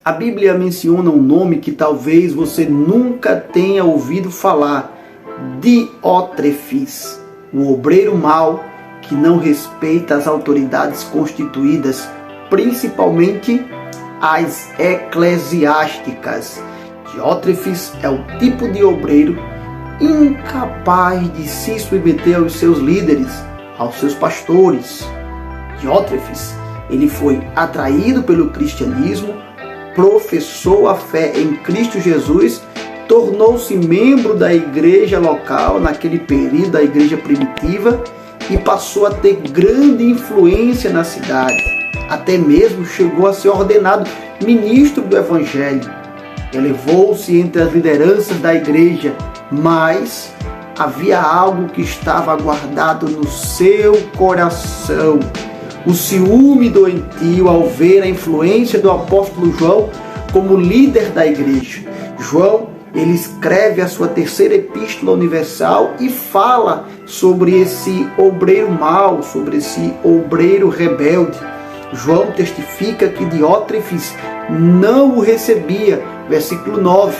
A Bíblia menciona um nome que talvez você nunca tenha ouvido falar: Diótrefes, o obreiro mau que não respeita as autoridades constituídas, principalmente as eclesiásticas. Diótrefes é o tipo de obreiro incapaz de se submeter aos seus líderes, aos seus pastores. Diótrefes, ele foi atraído pelo cristianismo, professou a fé em Cristo Jesus, tornou-se membro da igreja local naquele período da igreja primitiva e passou a ter grande influência na cidade. Até mesmo chegou a ser ordenado ministro do Evangelho. Elevou-se entre as lideranças da igreja, mas havia algo que estava guardado no seu coração. O ciúme doentio ao ver a influência do apóstolo João como líder da igreja. João, ele escreve a sua terceira epístola universal e fala sobre esse obreiro mau, sobre esse obreiro rebelde. João testifica que Diótrefes não o recebia, versículo 9,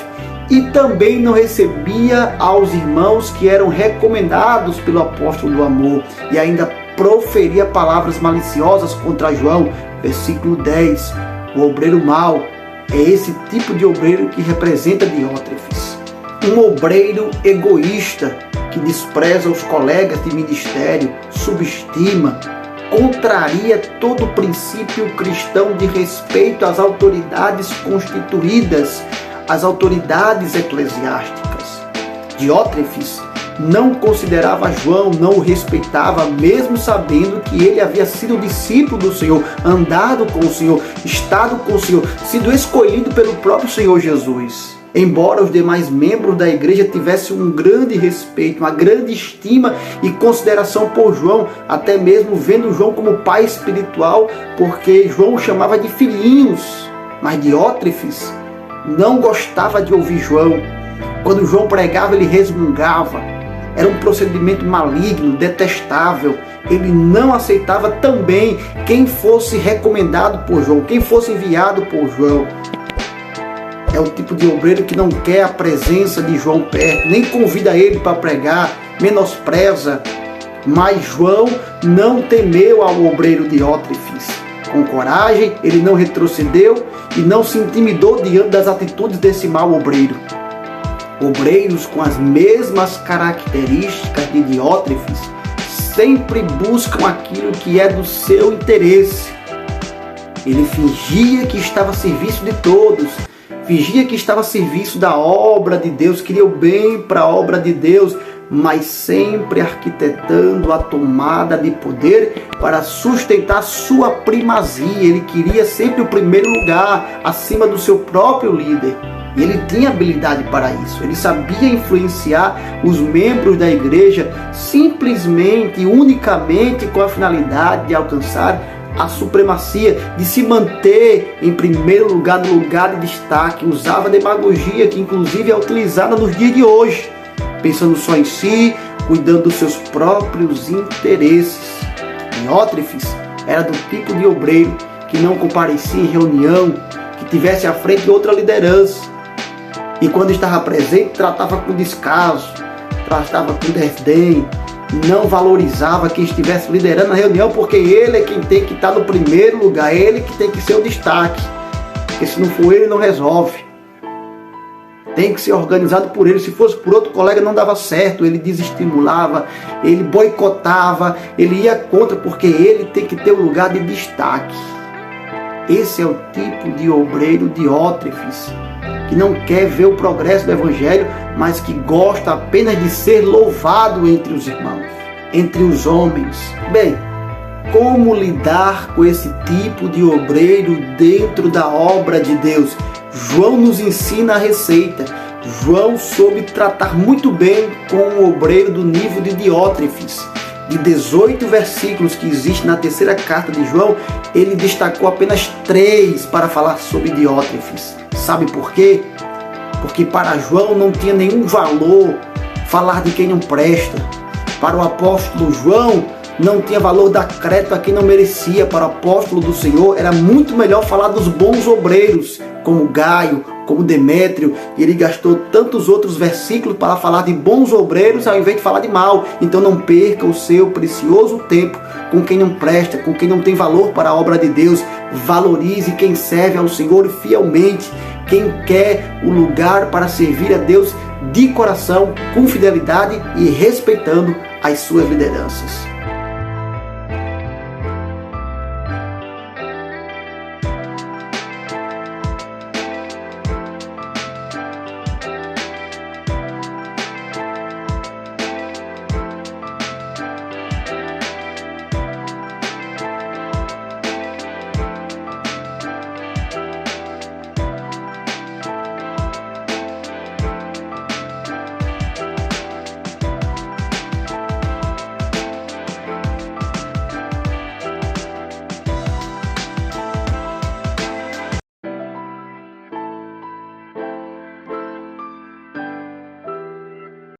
e também não recebia aos irmãos que eram recomendados pelo apóstolo do amor, e ainda proferia palavras maliciosas contra João, versículo 10. O obreiro mau é esse tipo de obreiro que representa Diótrefes. Um obreiro egoísta que despreza os colegas de ministério, subestima, contraria todo o princípio cristão de respeito às autoridades constituídas, às autoridades eclesiásticas. Diótrefes não considerava João, não o respeitava, mesmo sabendo que ele havia sido discípulo do Senhor, andado com o Senhor, estado com o Senhor, sido escolhido pelo próprio Senhor Jesus. Embora os demais membros da igreja tivessem um grande respeito, uma grande estima e consideração por João, até mesmo vendo João como pai espiritual, porque João o chamava de filhinhos, mas Diótrefes não gostava de ouvir João. Quando João pregava, ele resmungava. Era um procedimento maligno, detestável. Ele não aceitava também quem fosse recomendado por João, quem fosse enviado por João. É o tipo de obreiro que não quer a presença de João perto, nem convida ele para pregar, menospreza. Mas João não temeu ao obreiro Diótrefes. Com coragem, ele não retrocedeu e não se intimidou diante das atitudes desse mau obreiro. Obreiros com as mesmas características de Diótrefes sempre buscam aquilo que é do seu interesse. Ele fingia que estava a serviço de todos, fingia que estava a serviço da obra de Deus, queria o bem para a obra de Deus, mas sempre arquitetando a tomada de poder para sustentar sua primazia. Ele queria sempre o primeiro lugar acima do seu próprio líder. E ele tinha habilidade para isso. Ele sabia influenciar os membros da igreja simplesmente e unicamente com a finalidade de alcançar a supremacia, de se manter em primeiro lugar, no lugar de destaque. Usava demagogia, que inclusive é utilizada nos dias de hoje, pensando só em si, cuidando dos seus próprios interesses. Diótrefes era do tipo de obreiro que não comparecia em reunião, que tivesse à frente outra liderança. E quando estava presente, tratava com descaso, tratava com desdém, não valorizava quem estivesse liderando a reunião, porque ele é quem tem que estar no primeiro lugar, ele que tem que ser o destaque. Porque se não for ele, não resolve. Tem que ser organizado por ele. Se fosse por outro colega, não dava certo. Ele desestimulava, ele boicotava, ele ia contra, porque ele tem que ter o lugar de destaque. Esse é o tipo de obreiro Diótrefes, que não quer ver o progresso do Evangelho, mas que gosta apenas de ser louvado entre os irmãos, entre os homens. Bem, como lidar com esse tipo de obreiro dentro da obra de Deus? João nos ensina a receita. João soube tratar muito bem com o obreiro do nível de Diótrefes. De 18 versículos que existe na terceira carta de João, ele destacou apenas 3 para falar sobre Diótrefes. Sabe por quê? Porque para João não tinha nenhum valor falar de quem não presta. Para o apóstolo João, não tinha valor dar crédito a quem não merecia. Para o apóstolo do Senhor era muito melhor falar dos bons obreiros, como Gaio, como Demétrio, e ele gastou tantos outros versículos para falar de bons obreiros ao invés de falar de mal. Então não perca o seu precioso tempo com quem não presta, com quem não tem valor para a obra de Deus. Valorize quem serve ao Senhor fielmente, quem quer o lugar para servir a Deus de coração, com fidelidade e respeitando as suas lideranças.